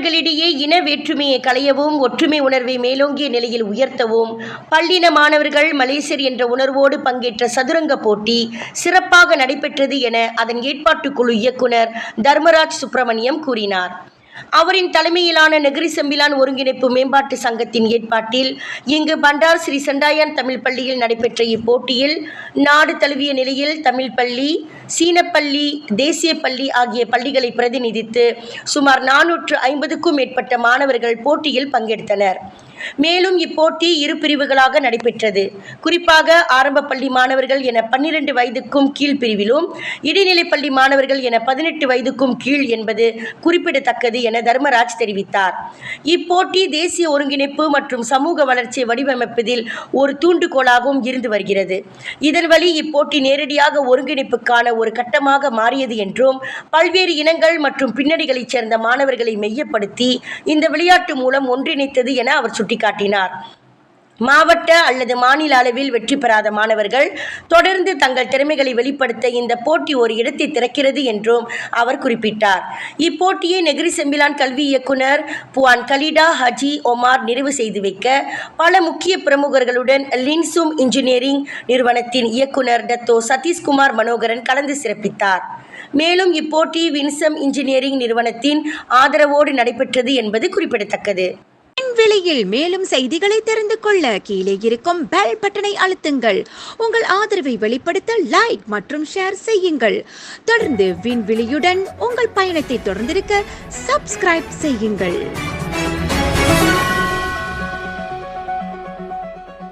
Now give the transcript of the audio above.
மாணவர்களிடையே இன வேற்றுமையை களையவும் ஒற்றுமை உணர்வை மேலோங்கிய நிலையில் உயர்த்தவும் பல்லின மாணவர்கள் மலேசியர் என்ற உணர்வோடு பங்கேற்ற சதுரங்க போட்டி சிறப்பாக நடைபெற்றது என அதன் ஏற்பாட்டுக்குழு இயக்குனர் தர்மராஜ் சுப்பிரமணியம் கூறினார். அவரின் தலைமையிலான நெகிரி செம்பிலான் ஒருங்கிணைப்பு மேம்பாட்டு சங்கத்தின் ஏற்பாட்டில் இங்கு பண்டார் ஸ்ரீ செண்டாயான் தமிழ் பள்ளியில் நடைபெற்ற இப்போட்டியில் நாடு தழுவிய நிலையில் தமிழ் பள்ளி, சீனப்பள்ளி, தேசிய பள்ளி ஆகிய பள்ளிகளை பிரதிநிதித்து சுமார் 450க்கும் மேற்பட்ட மாணவர்கள் போட்டியில் பங்கெடுத்தனர். மேலும் இப்போட்டி இரு பிரிவுகளாக நடைபெற்றது. குறிப்பாக ஆரம்ப பள்ளி மாணவர்கள் என 12 வயதுக்கும் கீழ் பிரிவிலும், இடைநிலைப் பள்ளி மாணவர்கள் என 18 வயதுக்கும் கீழ் என்பது குறிப்பிடத்தக்கது என தர்மராஜ் தெரிவித்தார். இப்போட்டி தேசிய ஒருங்கிணைப்பு மற்றும் சமூக வளர்ச்சியை வடிவமைப்பதில் ஒரு தூண்டுகோலாகவும் இருந்து வருகிறது. இதன் வழி இப்போட்டி நேரடியாக ஒருங்கிணைப்புக்கான ஒரு கட்டமாக மாறியது என்றும், பல்வேறு இனங்கள் மற்றும் பின்னணிகளைச் சேர்ந்த மாணவர்களை மையப்படுத்தி இந்த விளையாட்டு மூலம் ஒன்றிணைத்தது என அவர் சுட்டிக்காட்டினார். மாவட்ட அல்லது மாநில அளவில் வெற்றி பெறாத மாணவர்கள் தொடர்ந்து தங்கள் திறமைகளை வெளிப்படுத்த இந்த போட்டி ஒரு இடத்தை திறக்கிறது என்றும் அவர் குறிப்பிட்டார். இப்போட்டியை நெகிரி செம்பிலான் கல்வி இயக்குனர் புவான் கலிடா ஹஜி ஒமார் நிறைவு செய்து வைக்க பல முக்கிய பிரமுகர்களுடன் லின்சூம் இன்ஜினியரிங் நிறுவனத்தின் இயக்குனர் டத்தோ சதீஷ்குமார் மனோகரன் கலந்து சிறப்பித்தார். மேலும் இப்போட்டி வின்சம் இன்ஜினியரிங் நிறுவனத்தின் ஆதரவோடு நடைபெற்றது என்பது குறிப்பிடத்தக்கது. விலையில் மேலும் செய்திகளை தெரிந்து கொள்ள கீழே இருக்கும் பெல் பட்டனை அழுத்துங்கள். உங்கள் ஆதரவை வெளிப்படுத்த லைக் மற்றும் ஷேர் செய்யுங்கள். தொடர்ந்து விண்வெளியுடன் உங்கள் பயணத்தை தொடர்ந்திருக்க சப்ஸ்கிரைப் செய்யுங்கள்.